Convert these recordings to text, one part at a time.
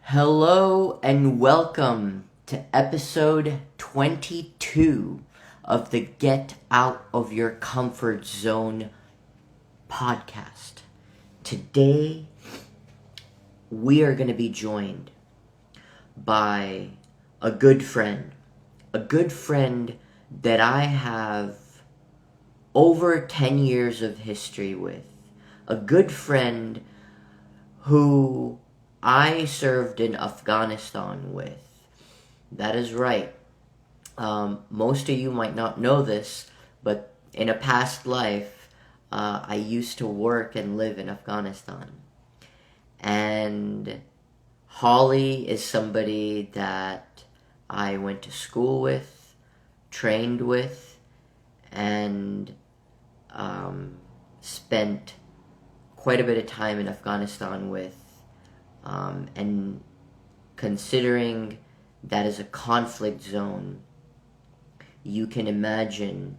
Hello and welcome to episode 22 of the Get Out of Your Comfort Zone podcast. Today, we are going to be joined by a good friend that I have over 10 years of history with, a good friend who I served in Afghanistan with. That is right. Most of you might not know this, but in a past life, I used to work and live in Afghanistan. And Holly is somebody that I went to school with, trained with, and spent quite a bit of time in Afghanistan with. And considering that is a conflict zone, you can imagine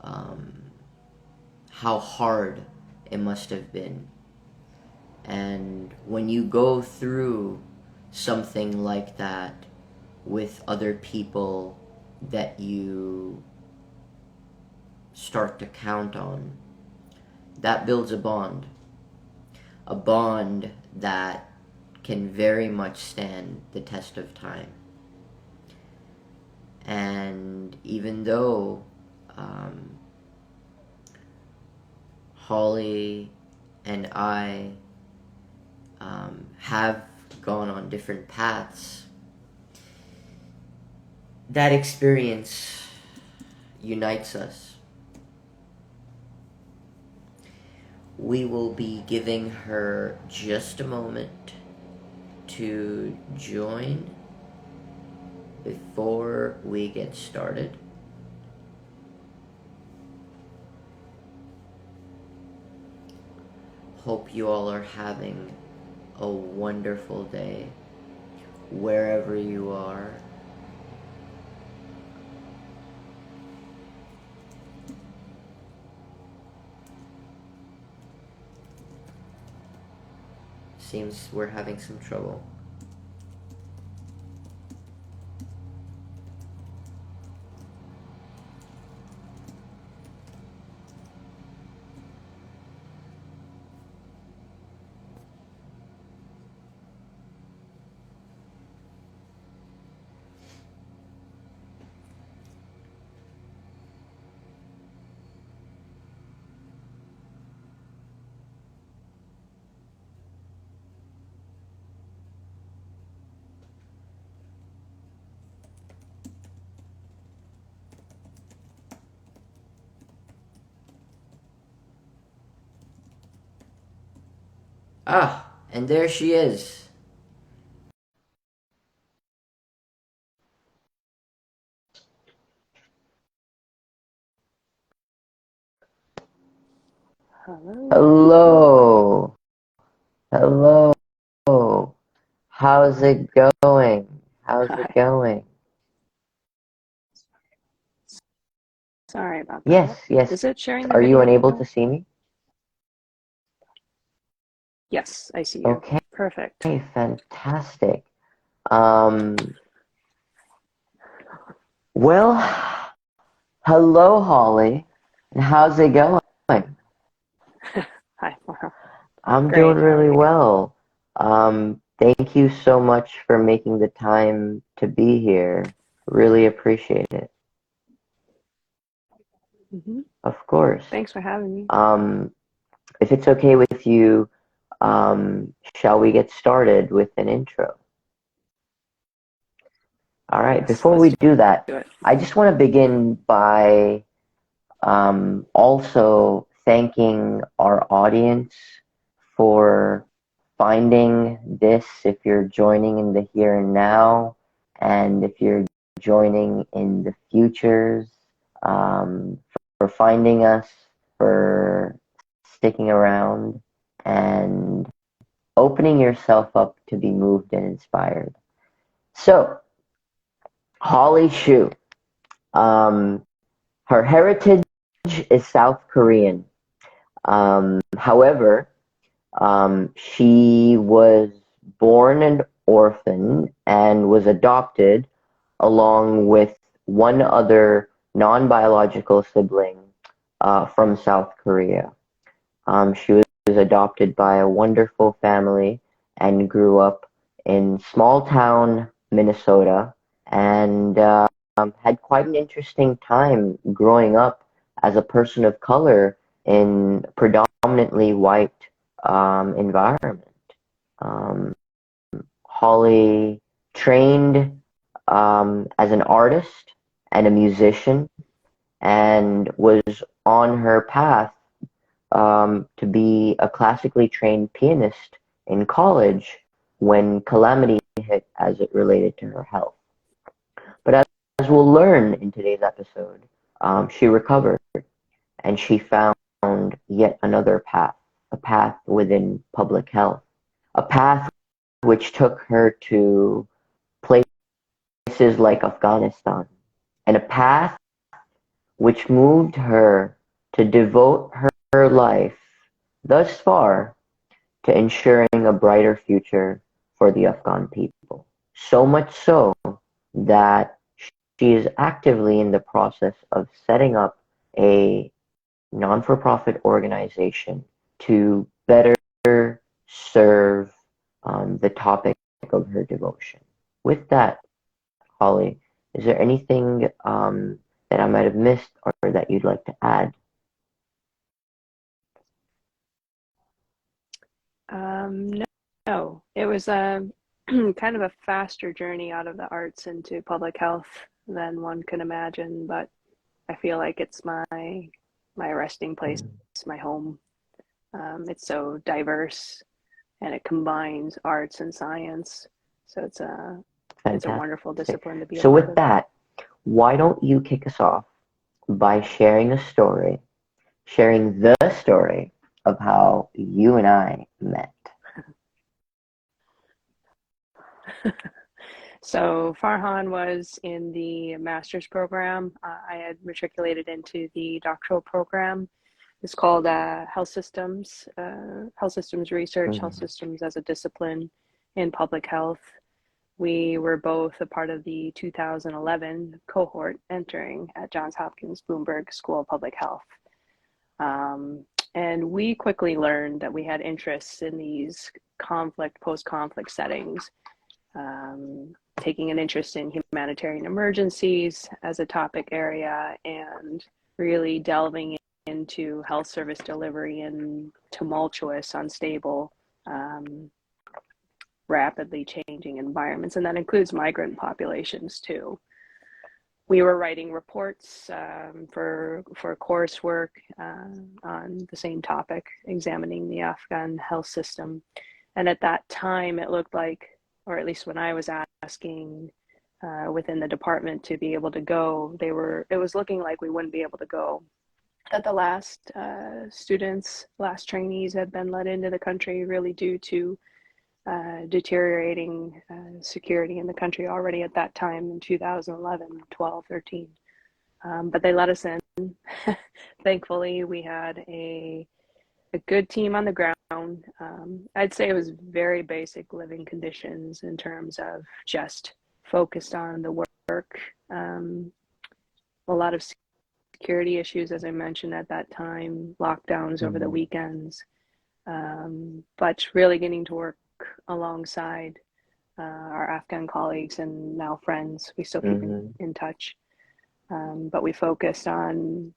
how hard it must have been. And when you go through something like that with other people that you start to count on, that builds a bond that can very much stand the test of time. And even though Holly and I have gone on different paths, that experience unites us. We will be giving her just a moment to join before we get started. Hope you all are having a wonderful day wherever you are. Seems we're having some trouble. And there she is. Hello. Hello. How's it going? Sorry about that. Yes. Is it sharing the Are you video unable now? to see me? Yes, I see you. Okay. Perfect. Fantastic. Well, hello, Holly. And how's it going? Hi. I'm Great. doing How are really you? well. Thank you so much for making the time to be here. Really appreciate it. Of course. Thanks for having me. If it's okay with you, shall we get started with an intro? All right. Yes, Before we do that, I just want to begin by also thanking our audience for finding this, if you're joining in the here and now, and if you're joining in the futures, for finding us, for sticking around, and opening yourself up to be moved and inspired. So, Holly Shu, her heritage is South Korean. However, she was born and orphan and was adopted along with one other non-biological sibling from South Korea. She was adopted by a wonderful family and grew up in small town Minnesota and had quite an interesting time growing up as a person of color in predominantly white environment. Um, Holly trained as an artist and a musician and was on her path to be a classically trained pianist in college when calamity hit as it related to her health. But as we'll learn in today's episode, she recovered and she found yet another path, a path within public health, a path which took her to places like Afghanistan, and a path which moved her to devote her life thus far to ensuring a brighter future for the Afghan people. So much so that she is actively in the process of setting up a non-for-profit organization to better serve the topic of her devotion. With that, Holly, is there anything that I might have missed or that you'd like to add? No, it was a kind of a faster journey out of the arts into public health than one can imagine, but I feel like it's my resting place, my home. It's so diverse and it combines arts and science. So it's a wonderful discipline to be a So part with of. that, why don't you kick us off by sharing the story of how you and I met? So Farhan was in the master's program. I had matriculated into the doctoral program. It's called health systems research, health systems as a discipline in public health. We were both a part of the 2011 cohort entering at Johns Hopkins Bloomberg School of Public Health. And we quickly learned that we had interests in these post-conflict settings, taking an interest in humanitarian emergencies as a topic area and really delving into health service delivery in tumultuous, unstable, rapidly changing environments. And that includes migrant populations too. We were writing reports for coursework on the same topic, examining the Afghan health system. And at that time, it looked like, or at least when I was asking within the department to be able to go, it was looking like we wouldn't be able to go. That the last last trainees had been let into the country really due to deteriorating security in the country already at that time in 2011, 12, 13. But they let us in. Thankfully, we had a good team on the ground. I'd say it was very basic living conditions in terms of just focused on the work. A lot of security issues, as I mentioned at that time, lockdowns over the weekends, but really getting to work alongside our Afghan colleagues and now friends. We still keep in touch, but we focused on,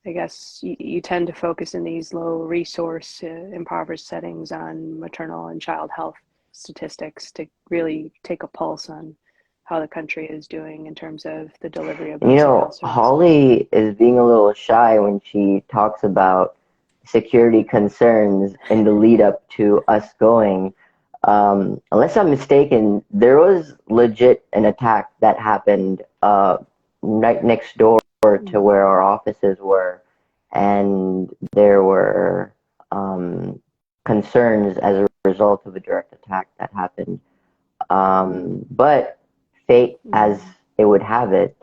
I guess you tend to focus in these low resource, impoverished settings on maternal and child health statistics to really take a pulse on how the country is doing in terms of the delivery of basic health services. Holly is being a little shy when she talks about security concerns in the lead up to us going. Unless I'm mistaken, there was legit an attack that happened right next door to where our offices were, and there were concerns as a result of a direct attack that happened. But fate, as it would have it,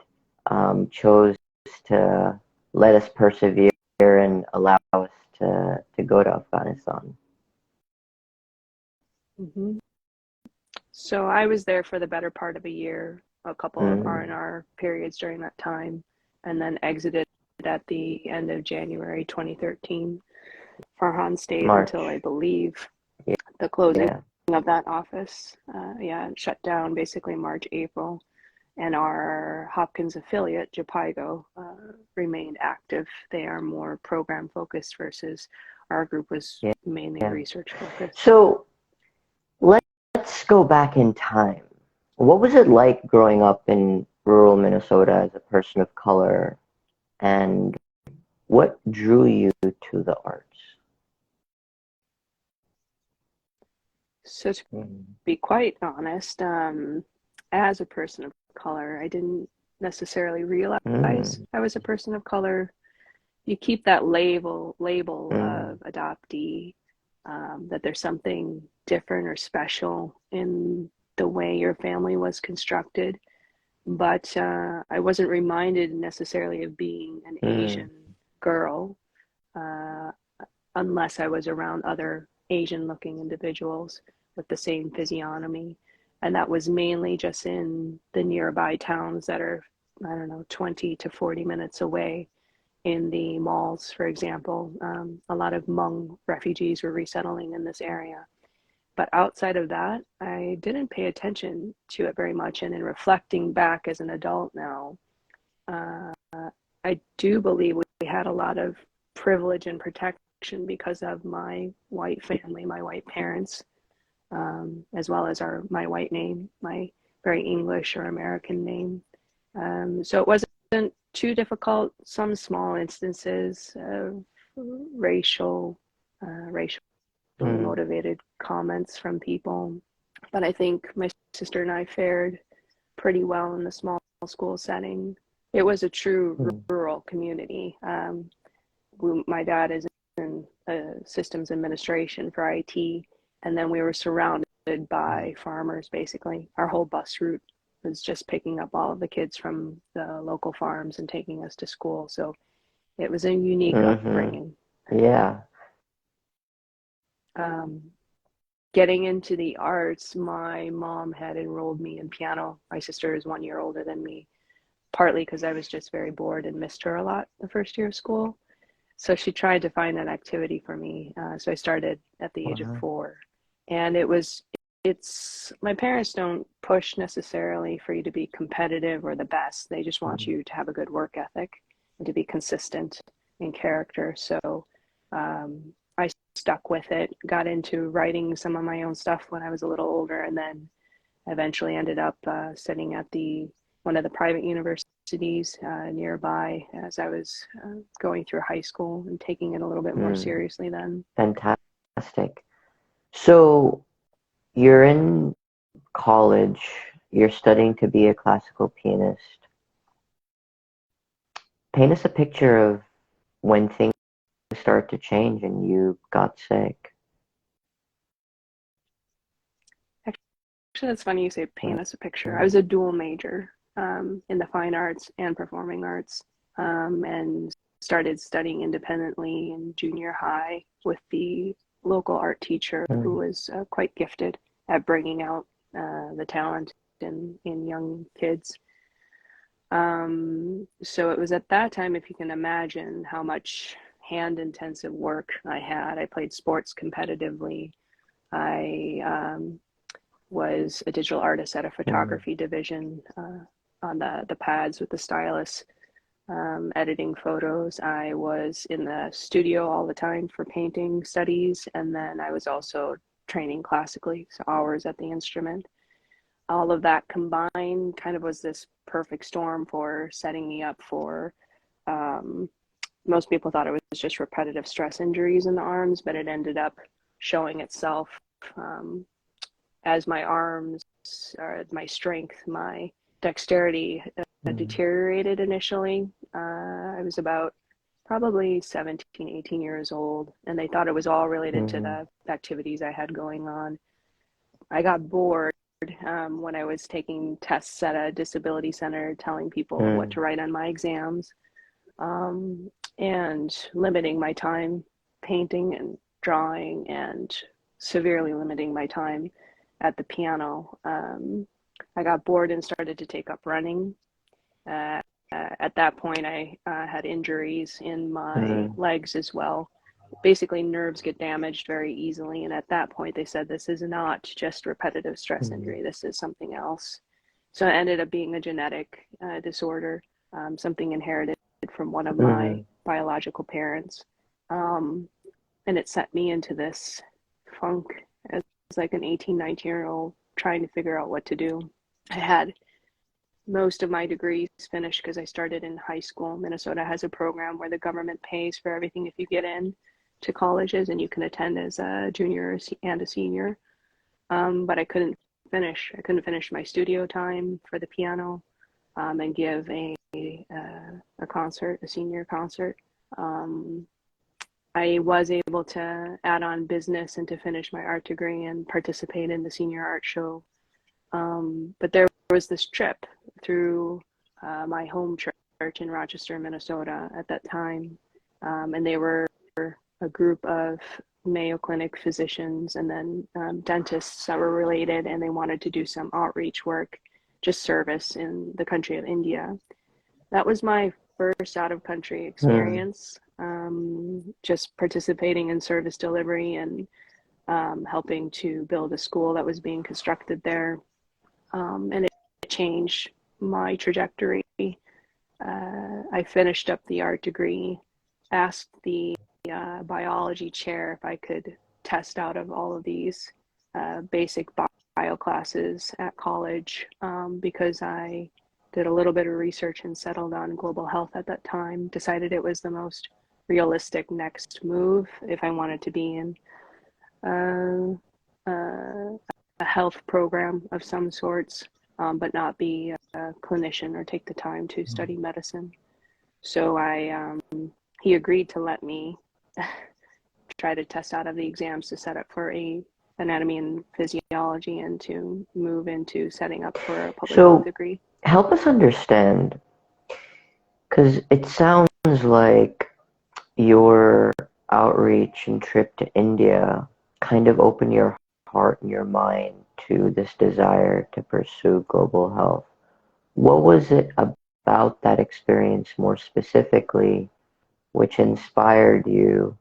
chose to let us persevere and allow us to go to Afghanistan. So I was there for the better part of a year, a couple of Mm, R&R periods during that time, and then exited at the end of January 2013. Farhan stayed until, I March. believe, the closing Yeah. of that office. Yeah, it shut down basically March, April. And our Hopkins affiliate, Japaigo, remained active. They are more program focused versus our group was Yeah. mainly Yeah. research focused. So let's go back in time. What was it like growing up in rural Minnesota as a person of color, and what drew you to the arts? So to Mm. be quite honest, as a person of color, I didn't necessarily realize Mm. I was a person of color. You keep that label Mm. of adoptee, that there's something different or special in the way your family was constructed. But I wasn't reminded necessarily of being an Mm. Asian girl uh, unless I was around other Asian looking individuals with the same physiognomy. And that was mainly just in the nearby towns that are, I don't know, 20 to 40 minutes away in the malls, for example. A lot of Hmong refugees were resettling in this area. But outside of that, I didn't pay attention to it very much. And in reflecting back as an adult now, uh, I do believe we had a lot of privilege and protection because of my white family, my white parents, as well as my white name, my very English or American name. So it wasn't too difficult. Some small instances of racially Mm. motivated comments from people, but I think my sister and I fared pretty well in the small school setting. It was a true Mm. rural community. My dad is in systems administration for IT, and then we were surrounded by farmers basically. Our whole bus route was just picking up all of the kids from the local farms and taking us to school. So it was a unique Mm-hmm. upbringing. Yeah. Um, Getting into the arts, my mom had enrolled me in piano. My sister is 1 year older than me, partly because I was just very bored and missed her a lot the first year of school. So she tried to find an activity for me. So I started at the age of Uh-huh. 4. And it's, my parents don't push necessarily for you to be competitive or the best. They just want Mm. you to have a good work ethic and to be consistent in character. So I stuck with it, got into writing some of my own stuff when I was a little older, and then eventually ended up studying at one of the private universities nearby as I was going through high school and taking it a little bit more Mm. seriously then. Fantastic. So you're in college, you're studying to be a classical pianist. Paint us a picture of when things start to change and you got sick. Actually, that's funny you say paint us a picture. I was a dual major in the fine arts and performing arts, and started studying independently in junior high with the local art teacher who Mm. was quite gifted at bringing out the talent in young kids. So it was at that time, if you can imagine how much hand intensive work I had. I played sports competitively. I was a digital artist at a Mm. photography division on the pads with the stylus, editing photos. I was in the studio all the time for painting studies, and then I was also training classically, so hours at the instrument. All of that combined kind of was this perfect storm for setting me up for. Um, Most people thought it was just repetitive stress injuries in the arms, but it ended up showing itself um, as my arms, or my strength, my dexterity Mm. deteriorated initially. I was about probably 17, 18 years old, and they thought it was all related to Mm. the activities I had going on. I got bored when I was taking tests at a disability center, telling people what Mm. to write on my exams, um, and limiting my time painting and drawing, and severely limiting my time at the piano. I got bored and started to take up running. At that point, I had injuries in my legs as well. Basically, nerves get damaged very easily. And at that point, they said, this is not just repetitive stress injury. This is something else. So it ended up being a genetic disorder, something inherited from one of my biological parents. And it sent me into this funk as like an 18, 19-year-old trying to figure out what to do. I had most of my degrees finished because I started in high school. Minnesota has a program where the government pays for everything if you get in to colleges, and you can attend as a junior and a senior. But I couldn't finish. I couldn't finish my studio time for the piano and give a concert, a senior concert. I was able to add on business and to finish my art degree and participate in the senior art show. But there was this trip through my home church in Rochester, Minnesota at that time. And they were a group of Mayo Clinic physicians and then dentists that were related, and they wanted to do some outreach work, just service in the country of India. That was my first out-of-country experience, just participating in service delivery and helping to build a school that was being constructed there. And it changed my trajectory. I finished up the art degree, asked the biology chair if I could test out of all of these basic bio classes at college because I did a little bit of research and settled on global health at that time, decided it was the most realistic next move if I wanted to be in a health program of some sorts, but not be a clinician or take the time to study medicine. So he agreed to let me try to test out of the exams to set up for a anatomy and physiology and to move into setting up for a public health degree. Help us understand, because it sounds like your outreach and trip to India kind of opened your heart and your mind to this desire to pursue global health. What was it about that experience more specifically which inspired you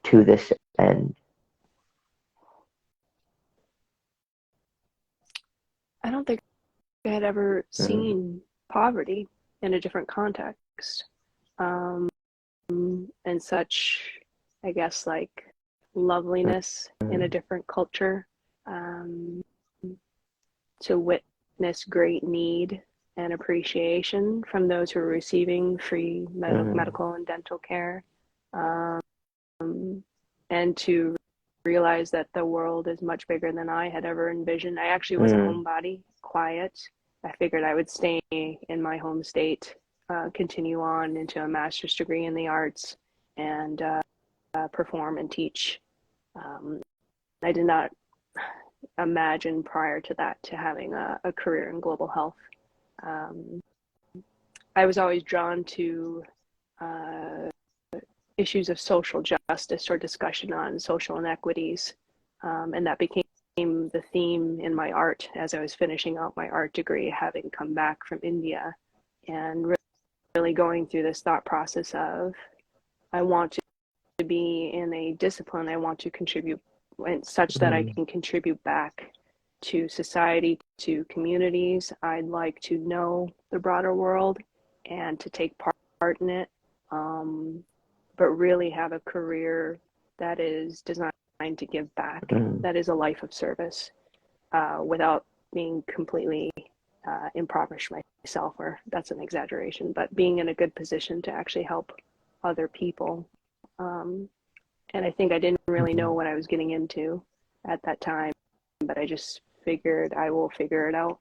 to this end? I don't think I had ever seen poverty in a different context, and such, I guess, like loveliness in a different culture, to witness great need and appreciation from those who are receiving free medical and dental care, and to realize that the world is much bigger than I had ever envisioned. I actually was a homebody, quiet. I figured I would stay in my home state, continue on into a master's degree in the arts, and perform and teach. I did not imagine prior to that to having a career in global health. I was always drawn to issues of social justice or discussion on social inequities, and that became the theme in my art as I was finishing out my art degree, having come back from India, and really going through this thought process of I want to be in a discipline, I want to contribute such that I can contribute back to society, to communities. I'd like to know the broader world and to take part in it, but really have a career that is designed to give back, that is a life of service, without being completely impoverished myself, or that's an exaggeration, but being in a good position to actually help other people. And I think I didn't really know what I was getting into at that time, but I just figured I will figure it out.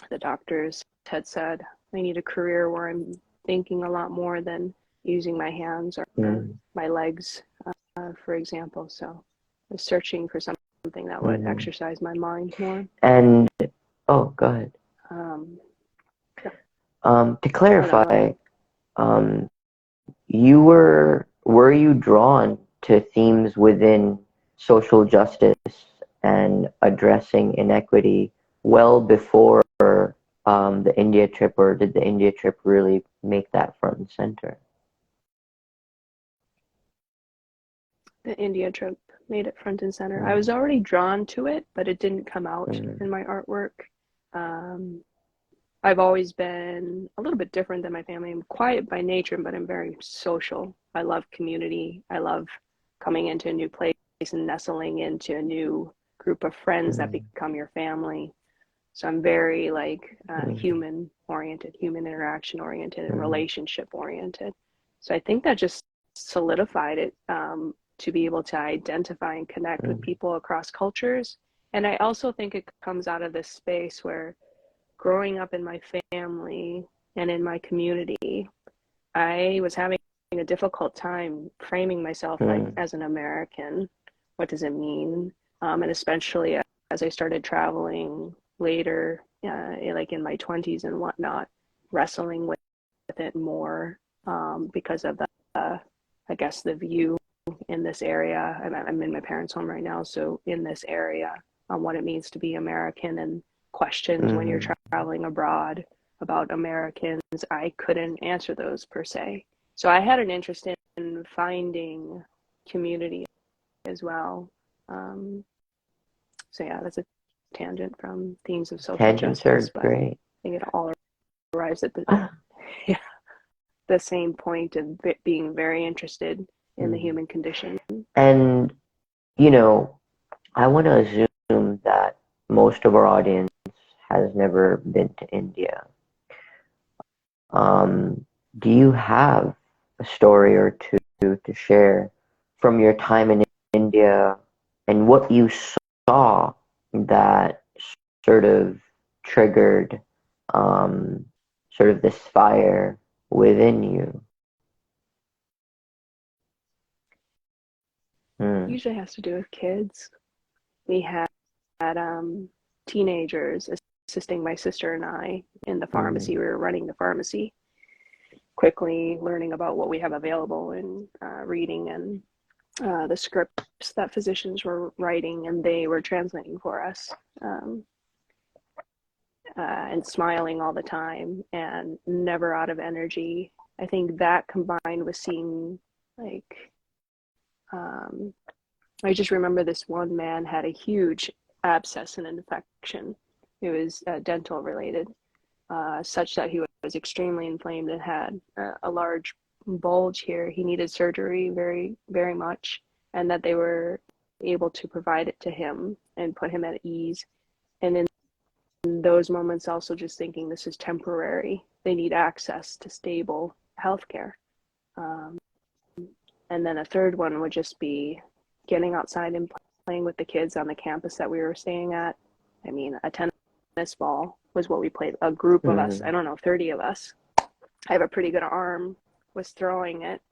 The doctors had said I need a career where I'm thinking a lot more than using my hands or my legs, for example. So I was searching for something that would exercise my mind more. And go ahead. To clarify, were you drawn to themes within social justice and addressing inequity well before the India trip, or did the India trip really make that front and center? The India trip made it front and center. I was already drawn to it, but it didn't come out in my artwork. I've always been a little bit different than my family. I'm quiet by nature, but I'm very social. I love community. I love coming into a new place and nestling into a new group of friends that become your family. So I'm very like human oriented, human interaction oriented, and relationship oriented. So I think that just solidified it, to be able to identify and connect with people across cultures. And I also think it comes out of this space where, growing up in my family and in my community, I was having a difficult time framing myself as an American. What does it mean? And especially as I started traveling later, like in my 20s and whatnot, wrestling with it more, because of the, I guess, the view in this area. I'm in my parents' home right now, so in this area, on what it means to be American, and questions when you're traveling abroad about Americans. I couldn't answer those per se. So I had an interest in finding community as well. So yeah, that's a tangent from themes of social Tangents justice, are but great. I think it all arrives at the the same point of being very interested in the human condition. And, you know, I want to assume that most of our audience has never been to India. Do you have a story or two to share from your time in India and what you saw that sort of triggered sort of this fire within you? Usually has to do with kids. We had teenagers assisting my sister and I in the pharmacy. We were running the pharmacy, quickly learning about what we have available, and reading and the scripts that physicians were writing, and they were translating for us, and smiling all the time and never out of energy. I think that, combined with seeing, like, I just remember this one man had a huge abscess and infection. It was dental related, such that he was extremely inflamed and had a large bulge here. He needed surgery very, very much, and that they were able to provide it to him and put him at ease. And in those moments, also just thinking, this is temporary. They need access to stable healthcare. And then a third one would just be getting outside and playing with the kids on the campus that we were staying at. I mean, a tennis ball was what we played. A group of us, I don't know, 30 of us. I have a pretty good arm, was throwing it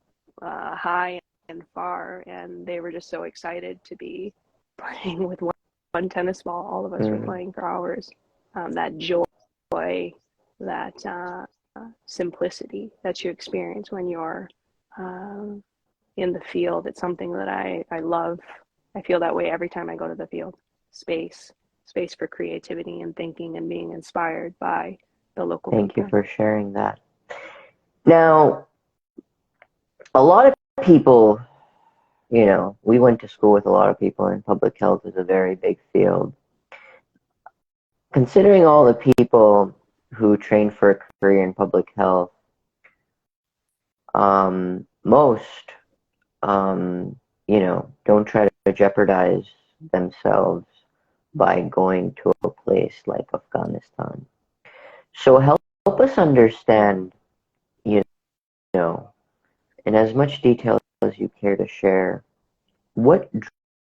high and far, and they were just so excited to be playing with one tennis ball. All of us were playing for hours. That joy, that simplicity that you experience when you're in the field, it's something that I love. I feel that way every time I go to the field. Space for creativity and thinking and being inspired by the local people. Thank you for sharing that. Now, a lot of people, you know, we went to school with a lot of people, and public health is a very big field. Considering all the people who train for a career in public health, most, you know, don't try to jeopardize themselves by going to a place like Afghanistan. So help us understand, you know, in as much detail as you care to share, what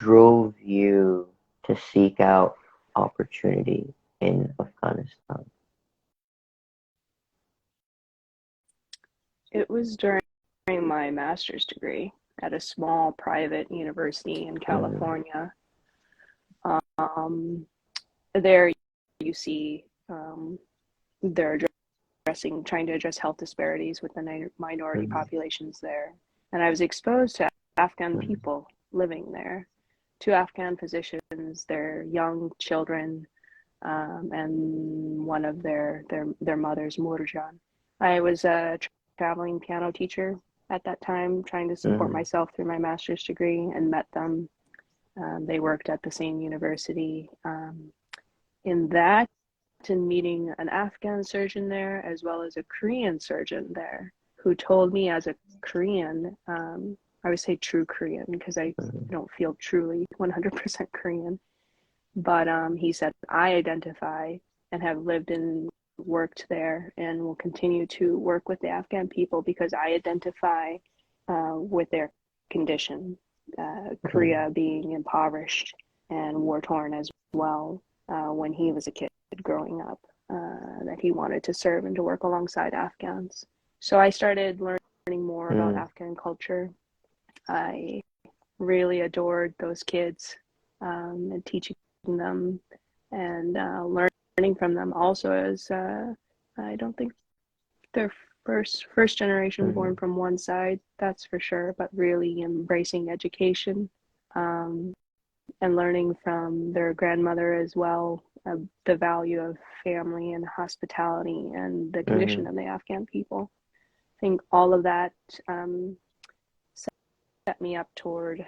drove you to seek out opportunity in Afghanistan? It was during my master's degree at a small private university in California. There you see they're trying to address health disparities with the minority populations there. And I was exposed to Afghan people living there, two Afghan physicians, their young children, and one of their mothers, Murjan. I was a traveling piano teacher at that time, trying to support Mm-hmm. myself through my master's degree, and met them. They worked at the same university. In that, and meeting an Afghan surgeon there, as well as a Korean surgeon there, who told me as a Korean, I would say true Korean because I don't feel truly 100% Korean, but he said, I identify and have lived and worked there and will continue to work with the Afghan people because I identify with their condition, Korea being impoverished and war-torn as well, when he was a kid growing up, that he wanted to serve and to work alongside Afghans. So I started learning more about Afghan culture. I really adored those kids, and teaching them and learning from them also, as I don't think they're first generation born from one side, that's for sure, but really embracing education, and learning from their grandmother as well, the value of family and hospitality and the condition of the Afghan people. I think all of that set me up toward,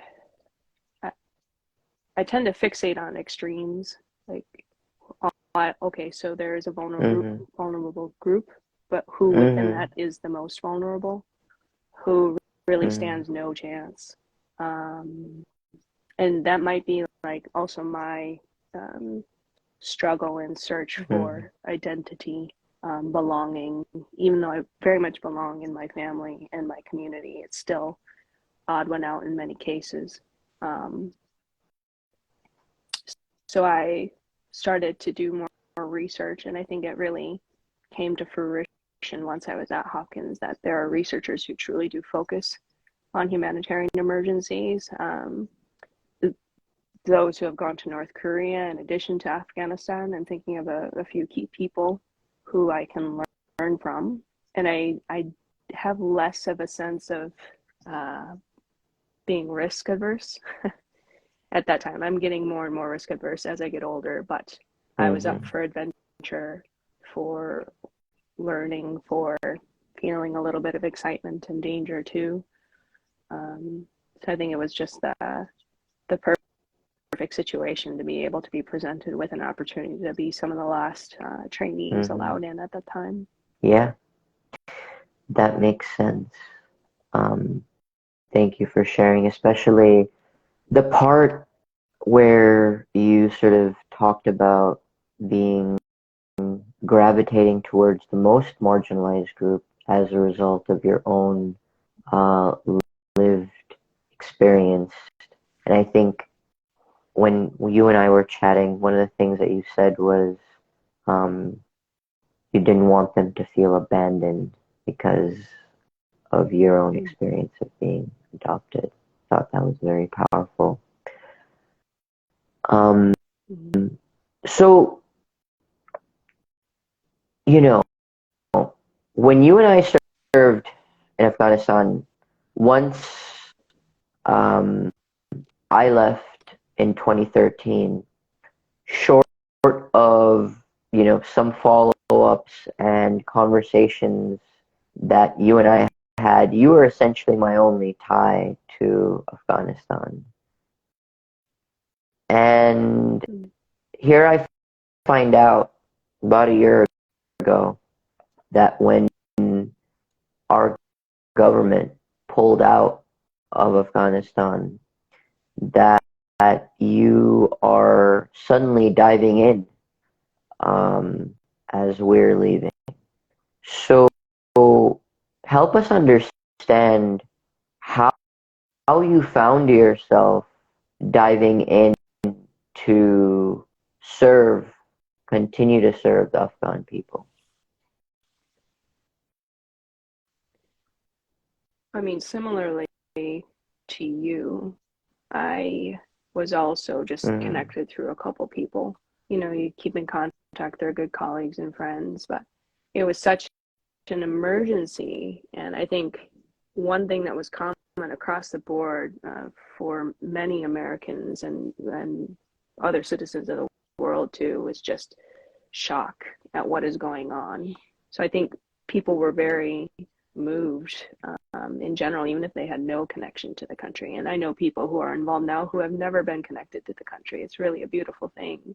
I tend to fixate on extremes, like, okay, so there is a vulnerable group, but who within that is the most vulnerable, who really stands no chance. And that might be like also my struggle and search for identity, belonging. Even though I very much belong in my family and my community, it's still odd one out in many cases. So I started to do more research, and I think it really came to fruition once I was at Hopkins that there are researchers who truly do focus on humanitarian emergencies. Those who have gone to North Korea in addition to Afghanistan, and thinking of a few key people who I can learn from. And I have less of a sense of being risk averse at that time. I'm getting more and more risk averse as I get older, but I was up for adventure, for learning, for feeling a little bit of excitement and danger too. So I think it was just the perfect situation to be able to be presented with an opportunity to be some of the last trainees allowed in at that time. Yeah, that makes sense. Thank you for sharing, especially the part where you sort of talked about being gravitating towards the most marginalized group as a result of your own lived experience. And I think when you and I were chatting, one of the things that you said was you didn't want them to feel abandoned because of your own experience of being adopted. I thought that was very powerful. So, you know, when you and I served in Afghanistan, once I left in 2013, short of, some follow-ups and conversations that you and I had, you were essentially my only tie to Afghanistan. And here I find out about a year ago that when our government pulled out of Afghanistan, that you are suddenly diving in as we're leaving. So help us understand how you found yourself diving in to continue to serve the Afghan people. I mean, similarly to you, I was also just connected through a couple people. You keep in contact, they're good colleagues and friends, but it was such an emergency. And I think one thing that was common across the board for many Americans and other citizens of the world too was just shock at what is going on. So I think people were very moved in general, even if they had no connection to the country. And I know people who are involved now who have never been connected to the country. It's really a beautiful thing.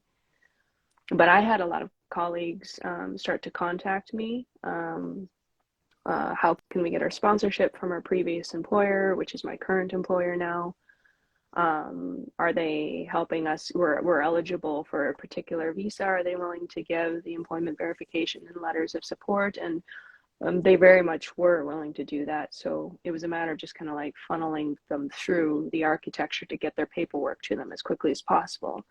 But I had a lot of colleagues start to contact me. How can we get our sponsorship from our previous employer, which is my current employer now? Are they helping us? We're eligible for a particular visa. Are they willing to give the employment verification and letters of support? And they very much were willing to do that. So it was a matter of just kind of like funneling them through the architecture to get their paperwork to them as quickly as possible.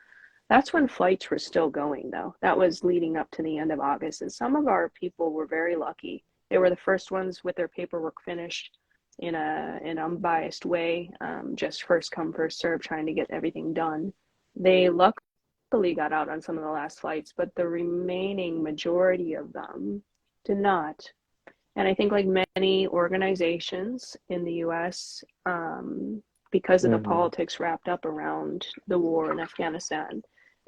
That's when flights were still going, though. That was leading up to the end of August. And some of our people were very lucky. They were the first ones with their paperwork finished in an unbiased way, just first come, first serve, trying to get everything done. They luckily got out on some of the last flights, but the remaining majority of them did not. And I think like many organizations in the US, because of the politics wrapped up around the war in Afghanistan,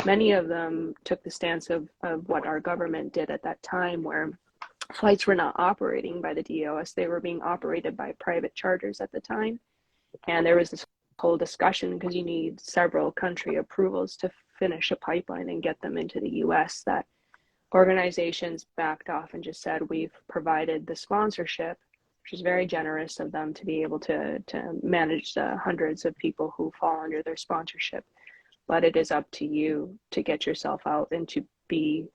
many of them took the stance of what our government did at that time, where flights were not operating by the DOS. They were being operated by private charters at the time. And there was this whole discussion, because you need several country approvals to finish a pipeline and get them into the US, that organizations backed off and just said, we've provided the sponsorship, which is very generous of them to be able to manage the hundreds of people who fall under their sponsorship. But it is up to you to get yourself out and to be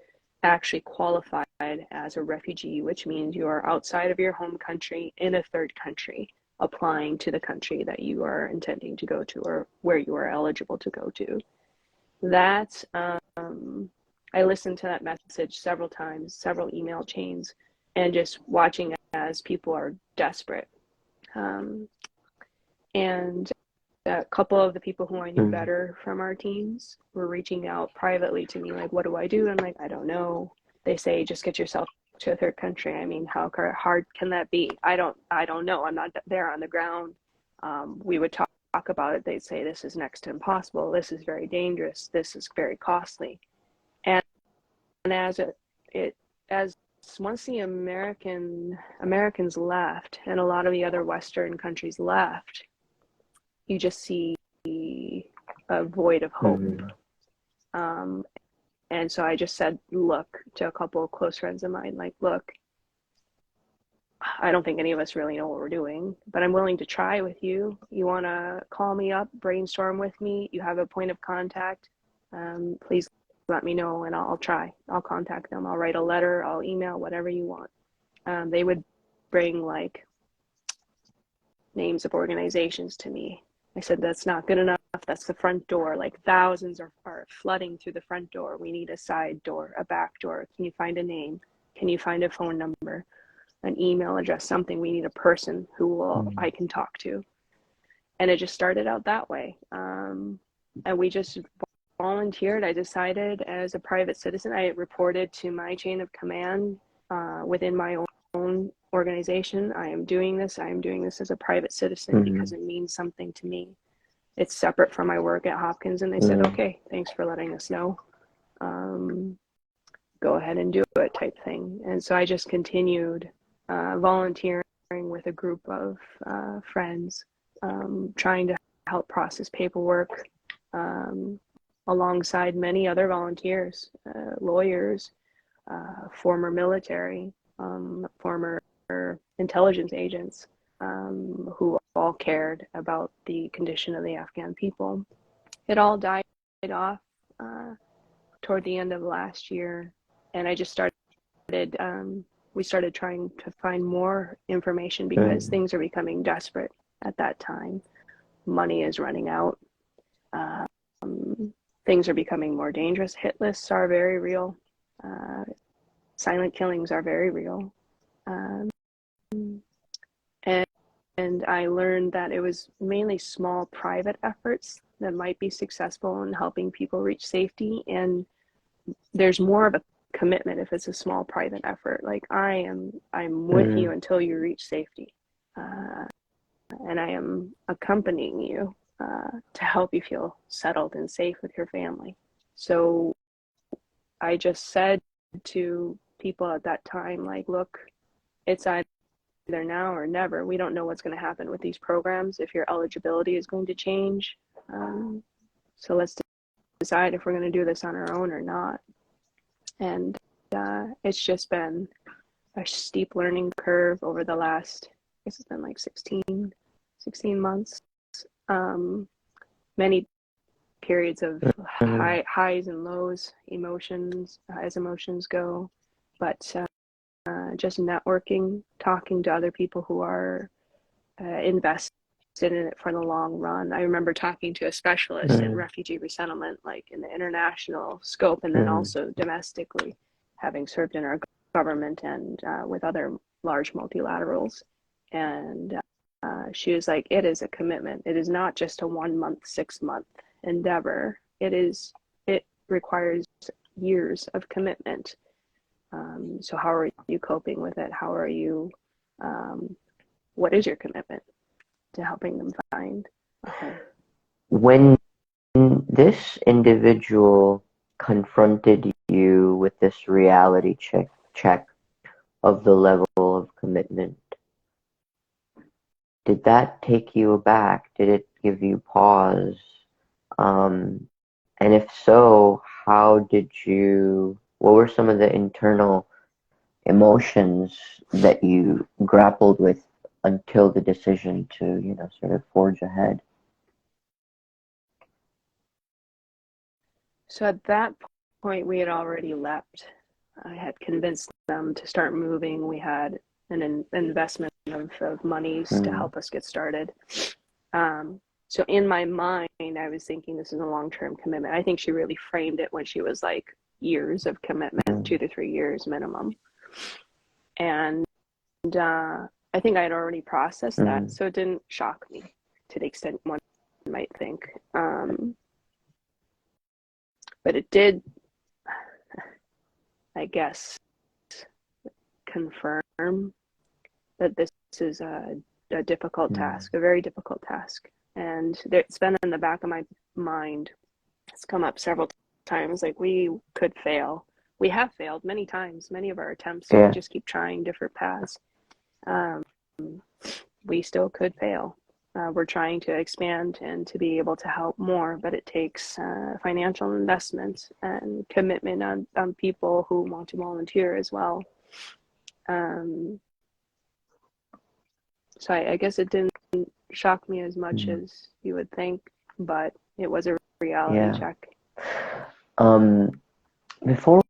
actually qualified as a refugee, which means you are outside of your home country in a third country, applying to the country that you are intending to go to or where you are eligible to go to. That, I listened to that message several times, several email chains, and just watching as people are desperate. And a couple of the people who I knew better from our teams were reaching out privately to me, like, what do I do? I'm like, I don't know. They say, just get yourself to a third country. I mean, how hard can that be? I don't know. I'm not there on the ground. We would talk about it. They'd say, this is next to impossible. This is very dangerous. This is very costly. And as once the Americans left and a lot of the other Western countries left, you just see a void of hope. And so I just said, look, to a couple of close friends of mine, like, look, I don't think any of us really know what we're doing, but I'm willing to try with you. You want to call me up, brainstorm with me? You have a point of contact? Please let me know and I'll try. I'll contact them. I'll write a letter. I'll email, whatever you want. They would bring like names of organizations to me. I said, that's not good enough. That's the front door. Like thousands are flooding through the front door. We need a side door, a back door. Can you find a name? Can you find a phone number, an email address, something? We need a person who I can talk to. And it just started out that way. And we just volunteered. I decided as a private citizen, I reported to my chain of command within my own organization. I am doing this as a private citizen because it means something to me. It's separate from my work at Hopkins. And they said, okay, thanks for letting us know. Go ahead and do it, type thing. And so I just continued volunteering with a group of friends, trying to help process paperwork alongside many other volunteers, lawyers, former military, former intelligence agents, who all cared about the condition of the Afghan people. It all died off toward the end of last year, and I just started, we started trying to find more information because things are becoming desperate at that time. Money is running out. Things are becoming more dangerous. Hit lists are very real. Silent killings are very real. And I learned that it was mainly small private efforts that might be successful in helping people reach safety. And there's more of a commitment if it's a small private effort. Like I'm with you until you reach safety. and I am accompanying you to help you feel settled and safe with your family. So I just said to people at that time, like, look, it's either now or never. We don't know what's going to happen with these programs, if your eligibility is going to change. So let's decide if we're going to do this on our own or not. And it's just been a steep learning curve over the last, I guess it's been like 16 months. Many periods of highs and lows, emotions, as emotions go, but just networking, talking to other people who are invested in it for the long run. I remember talking to a specialist in refugee resettlement, like in the international scope, and then also domestically, having served in our government and with other large multilaterals. And she was like, it is a commitment. It is not just a 1 month, 6 month endeavor. It requires years of commitment. So how are you coping with it? How are you, what is your commitment to helping them find a home? When this individual confronted you with this reality check of the level of commitment, did that take you aback? Did it give you pause? And if so, what were some of the internal emotions that you grappled with until the decision to, sort of forge ahead? So at that point, we had already left. I had convinced them to start moving. We had an investment of monies to help us get started. So in my mind, I was thinking this is a long-term commitment. I think she really framed it when she was like years of commitment, 2 to 3 years minimum. And I think I had already processed that, so it didn't shock me to the extent one might think. But it did, I guess, confirm that this is a difficult task, a very difficult task. And it's been in the back of my mind. It's come up several times, like we could fail. We have failed many times, many of our attempts. So we just keep trying different paths. We still could fail. We're trying to expand and to be able to help more, but it takes financial investment and commitment on people who want to volunteer as well. So I guess it didn't shock me as much as you would think, but it was a reality check. Before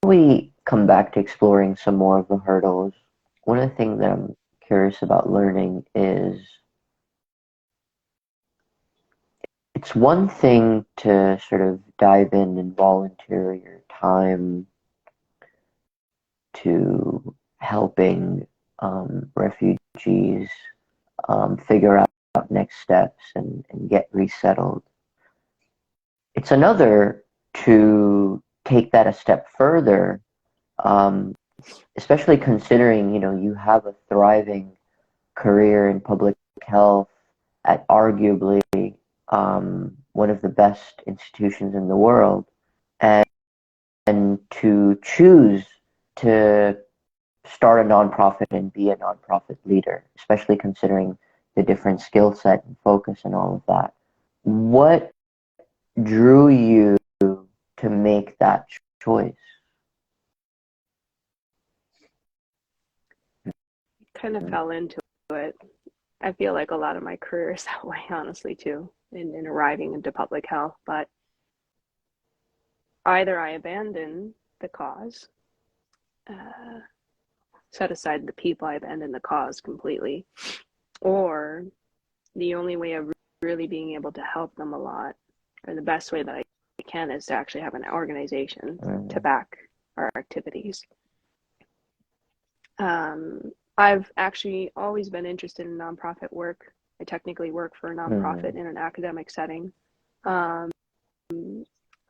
we come back to exploring some more of the hurdles, one of the things that I'm curious about learning is, it's one thing to sort of dive in and volunteer your time to helping refugees figure out next steps and get resettled. It's another to take that a step further, especially considering, you have a thriving career in public health at arguably one of the best institutions in the world, and to choose to start a nonprofit and be a nonprofit leader, especially considering the different skill set and focus and all of that. What drew you to make that choice? Kind of fell into it. I feel like a lot of my career is that way, honestly, too, in arriving into public health. But either I abandon the cause, set aside the people, I abandon the cause completely, or the only way of really being able to help them a lot, or the best way that I can, is to actually have an organization to back our activities. I've actually always been interested in nonprofit work. I technically work for a nonprofit in an academic setting.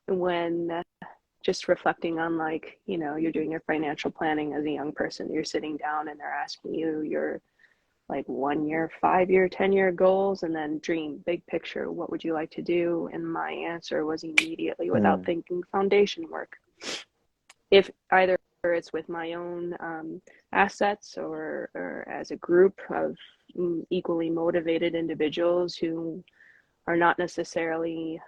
When just reflecting on, like, you're doing your financial planning as a young person, you're sitting down and they're asking you your like 1 year, 5 year, 10-year goals, and then dream big picture. What would you like to do? And my answer was immediately, without thinking, foundation work. If either it's with my own assets or as a group of equally motivated individuals who are not necessarily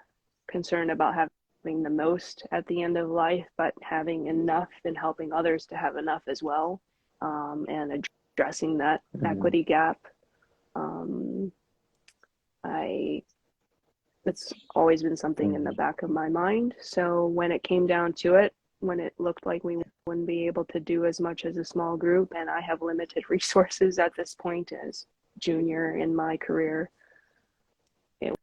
concerned about having the most at the end of life, but having enough and helping others to have enough as well, and addressing that equity gap. It's always been something in the back of my mind. So when it came down to it, when it looked like we wouldn't be able to do as much as a small group, and I have limited resources at this point as junior in my career, it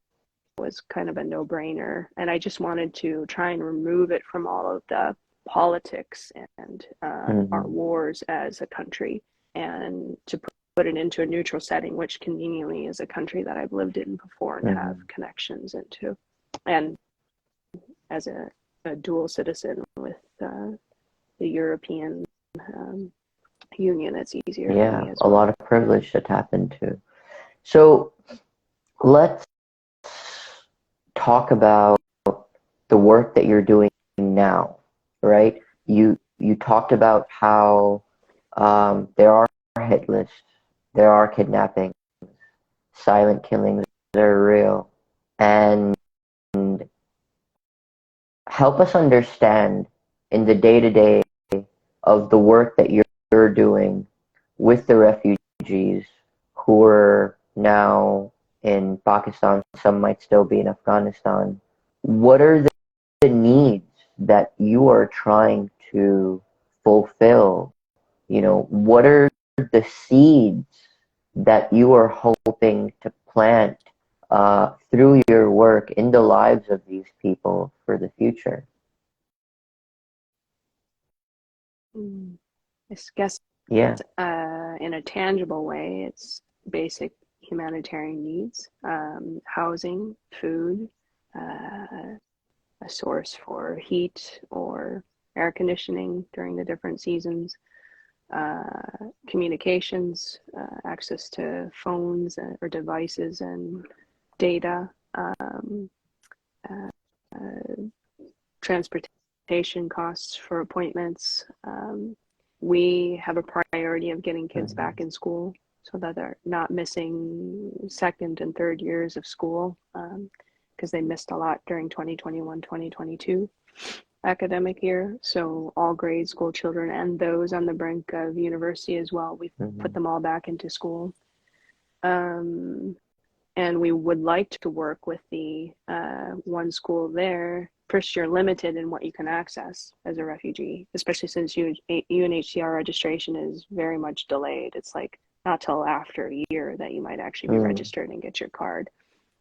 was kind of a no-brainer. And I just wanted to try and remove it from all of the politics and our wars as a country, and to put it into a neutral setting, which conveniently is a country that I've lived in before and have connections into. And as a dual citizen with the European Union, it's easier for me as well. A lot of privilege to tap into. So let's talk about the work that you're doing now, right? You talked about how there are hit lists, there are kidnappings, silent killings that are real, and help us understand in the day-to-day of the work that you're doing with the refugees who are now in Pakistan, some might still be in Afghanistan. What are the needs that you are trying to fulfill? You know, what are the seeds that you are hoping to plant through your work in the lives of these people for the future? I guess in a tangible way, it's basic humanitarian needs, housing, food, a source for heat or air conditioning during the different seasons, communications, access to phones or devices and data, transportation costs for appointments. We have a priority of getting kids back in school so that they're not missing second and third years of school, because they missed a lot during 2021-2022 academic year. So all grade school children and those on the brink of university as well, we've put them all back into school. And we would like to work with the one school there. First, you're limited in what you can access as a refugee, especially since UNHCR registration is very much delayed. It's like not till after a year that you might actually be registered and get your card.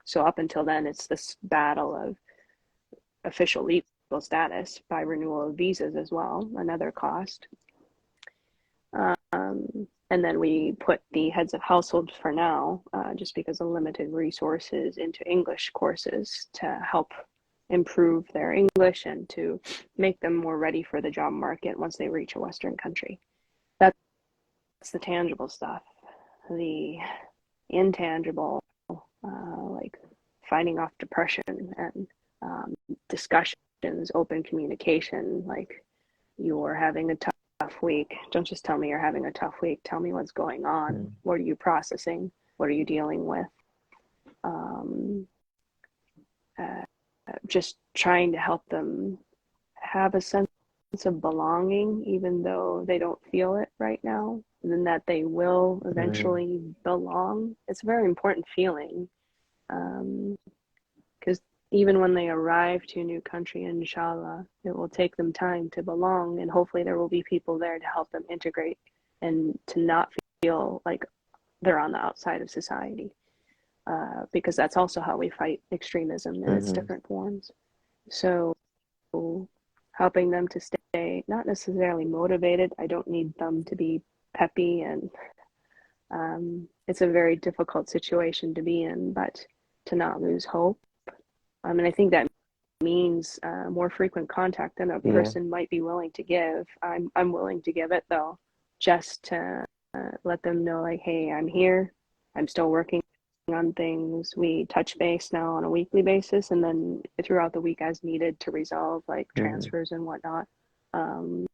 So up until then, it's this battle of official legal status by renewal of visas as well, another cost. And then we put the heads of households for now, just because of limited resources, into English courses to help improve their English and to make them more ready for the job market once they reach a Western country. That's the tangible stuff. The intangible, like fighting off depression and discussions, open communication, like you're having a tough week. Don't just tell me you're having a tough week. Tell me what's going on. What are you processing? What are you dealing with? Just trying to help them have a sense of belonging, even though they don't feel it right now, and that they will eventually belong. It's a very important feeling, because even when they arrive to a new country, inshallah, it will take them time to belong, and hopefully there will be people there to help them integrate and to not feel like they're on the outside of society, because that's also how we fight extremism in its different forms. So helping them to stay not necessarily motivated. I don't need them to be peppy, and it's a very difficult situation to be in, but to not lose hope. And I think that means more frequent contact than a person might be willing to give. I'm willing to give it, though, just to let them know, like, hey, I'm here. I'm still working on things. We touch base now on a weekly basis, and then throughout the week as needed to resolve like Mm-hmm. transfers and whatnot. Um,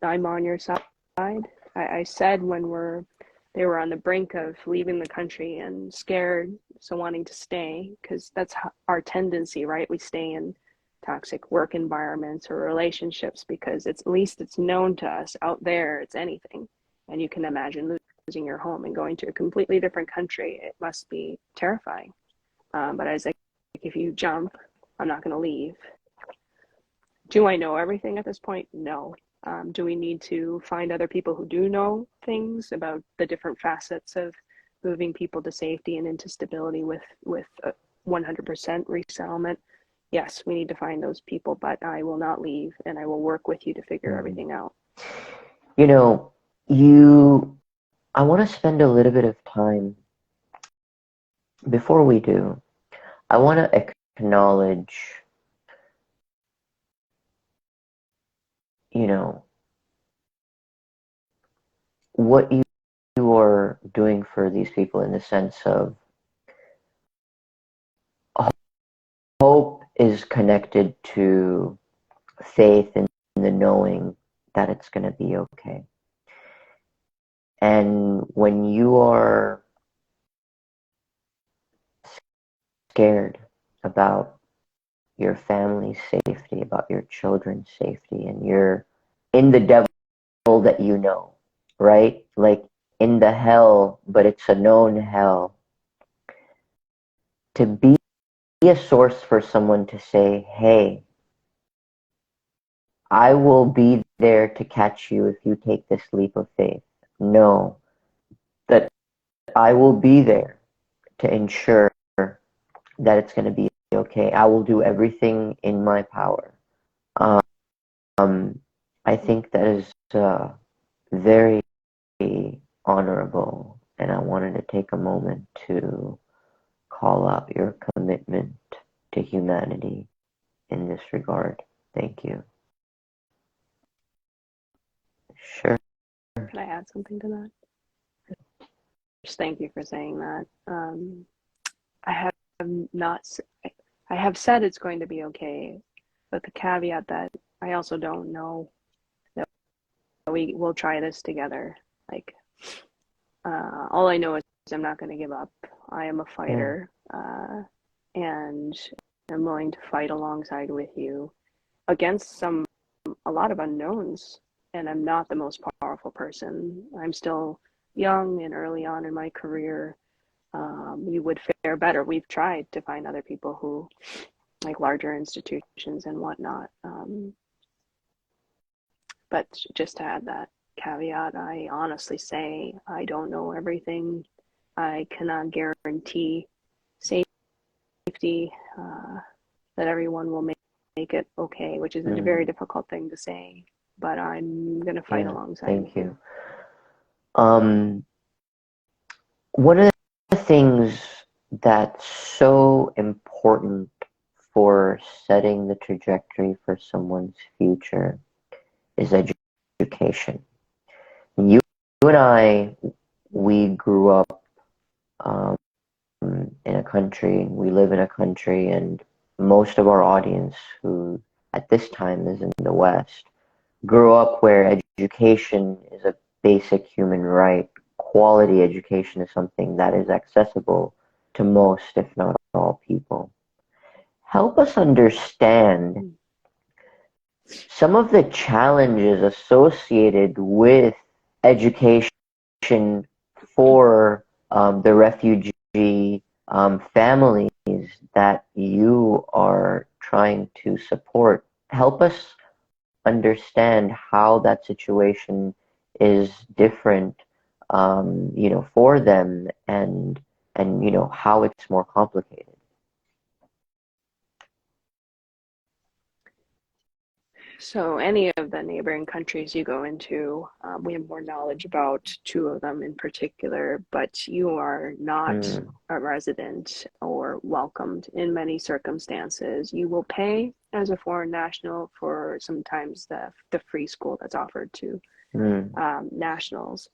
I'm on your side. I said when they were on the brink of leaving the country and scared, so wanting to stay, because that's our tendency, right? We stay in toxic work environments or relationships because at least it's known to us. Out there, it's anything. And you can imagine losing your home and going to a completely different country. It must be terrifying. But I was like, if you jump, I'm not going to leave. Do I know everything at this point? No. Do we need to find other people who do know things about the different facets of moving people to safety and into stability with 100% resettlement? Yes, we need to find those people, but I will not leave, and I will work with you to figure everything out. You know, I want to spend a little bit of time before we do. I want to acknowledge, you know, what you are doing for these people in the sense of hope is connected to faith in the knowing that it's going to be okay. And when you are scared about your family's safety, about your children's safety, and you're in the devil that you know, right? Like in the hell, but it's a known hell. To be a source for someone to say, hey, I will be there to catch you if you take this leap of faith. Know that I will be there to ensure that it's going to be okay. I will do everything in my power. Um, I think that is very honorable, and I wanted to take a moment to call out your commitment to humanity in this regard. Thank you. Sure. Can I add something to that? Just thank you for saying that. I have not, I have said it's going to be okay, but the caveat that I also don't know that we will try this together. Like, all I know is I'm not going to give up. I am a fighter, and I'm willing to fight alongside with you against a lot of unknowns. And I'm not the most powerful person. I'm still young and early on in my career. You would fare better. We've tried to find other people who, like larger institutions and whatnot. But just to add that caveat, I honestly say I don't know everything. I cannot guarantee safety, that everyone will make it okay, which is a very difficult thing to say. But I'm going to fight alongside with you. One of the things that's so important for setting the trajectory for someone's future is education. You and I, we grew up in a country, we live in a country, and most of our audience, who at this time is in the West, grew up where education is a basic human right. Quality education is something that is accessible to most, if not all, people. Help us understand some of the challenges associated with education for the refugee families that you are trying to support. Help us understand how that situation is different, for them, and how it's more complicated. So any of the neighboring countries you go into, we have more knowledge about two of them in particular, but you are not a resident or welcomed in many circumstances. You will pay as a foreign national for sometimes the free school that's offered to nationals.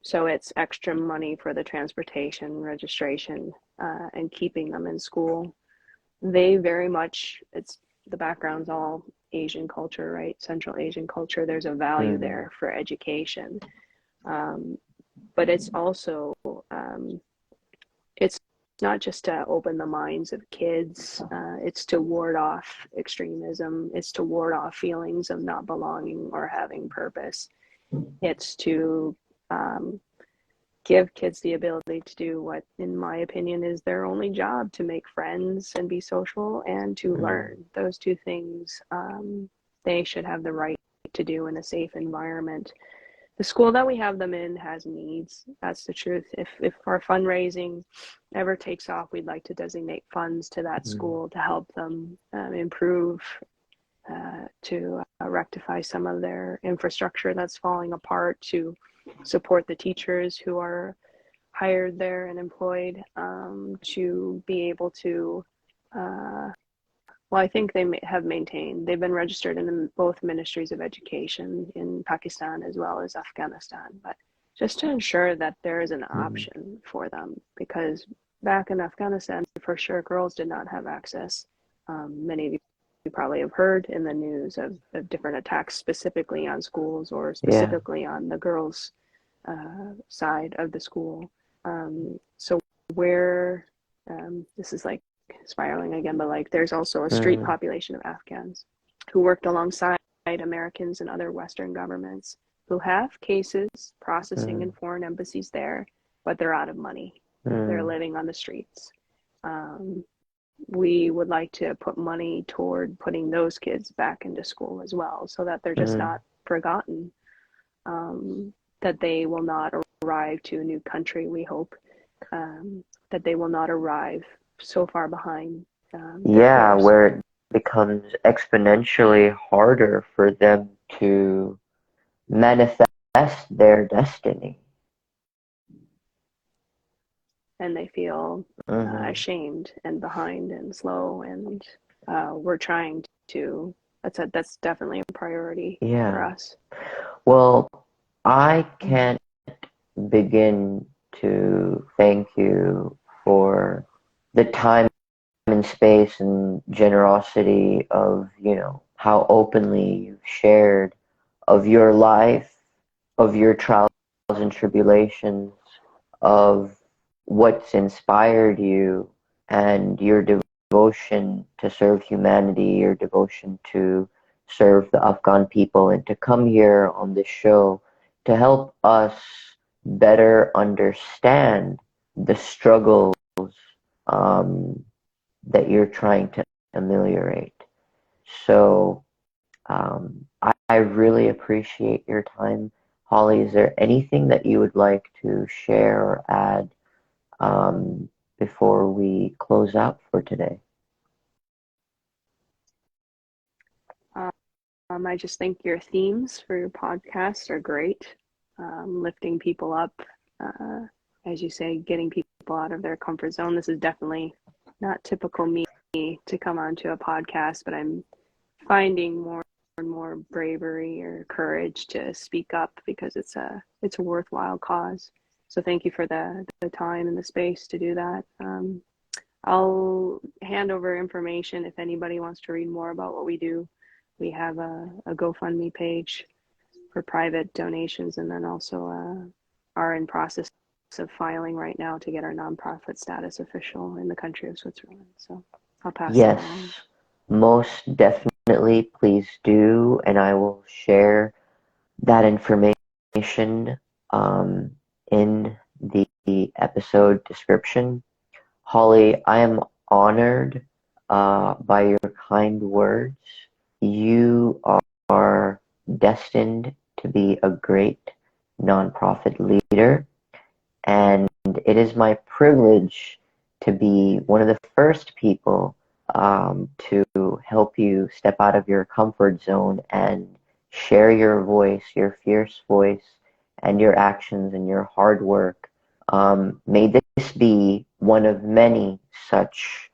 So it's extra money for the transportation, registration, and keeping them in school. They very much, it's the background's all Asian culture, right? Central Asian culture. There's a value there for education. But it's also, it's not just to open the minds of kids, it's to ward off extremism, it's to ward off feelings of not belonging or having purpose. It's to give kids the ability to do what, in my opinion, is their only job, to make friends and be social and to learn. Those two things they should have the right to do in a safe environment. The school that we have them in has needs. That's the truth. If our fundraising ever takes off, we'd like to designate funds to that school to help them improve, to rectify some of their infrastructure that's falling apart, to support the teachers who are hired there and employed, to be able to, well, I think they have maintained, they've been registered in both ministries of education in Pakistan as well as Afghanistan, but just to ensure that there is an option for them, because back in Afghanistan, for sure, girls did not have access. Many of you probably have heard in the news of different attacks specifically on schools or specifically on the girls' side of the school. So where, this is like spiraling again, but like there's also a street population of Afghans who worked alongside Americans and other Western governments who have cases processing in foreign embassies there, but they're out of money. They're living on the streets. We would like to put money toward putting those kids back into school as well, so that they're just not forgotten, that they will not arrive to a new country, we hope, that they will not arrive so far behind. Where it becomes exponentially harder for them to manifest their destiny. And they feel ashamed and behind and slow, and we're trying to, that's definitely a priority for us. Well, I can't begin to thank you for the time and space and generosity of, how openly you've shared of your life, of your trials and tribulations, of what's inspired you, and your devotion to serve humanity, your devotion to serve the Afghan people, and to come here on this show to help us better understand the struggles that you're trying to ameliorate. So I really appreciate your time. Holly, is there anything that you would like to share or add before we close out for today? I just think your themes for your podcast are great. Lifting people up, as you say, getting people out of their comfort zone. This is definitely not typical me to come onto a podcast, but I'm finding more and more bravery or courage to speak up, because it's a worthwhile cause. So thank you for the time and the space to do that. I'll hand over information if anybody wants to read more about what we do. We have a GoFundMe page for private donations, and then also are in process of filing right now to get our nonprofit status official in the country of Switzerland. So I'll pass that along. Most definitely, please do, and I will share that information in the episode description. Holly, I am honored by your kind words. You are destined to be a great nonprofit leader, and it is my privilege to be one of the first people to help you step out of your comfort zone and share your voice, your fierce voice, and your actions and your hard work. May this be one of many such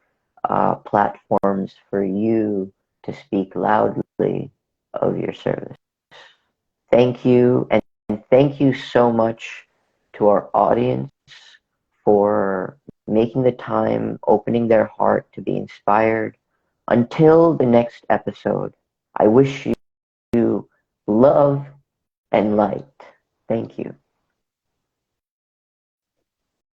platforms for you to speak loudly of your service. Thank you, and thank you so much to our audience for making the time, opening their heart to be inspired. Until the next episode, I wish you love and light. Thank you.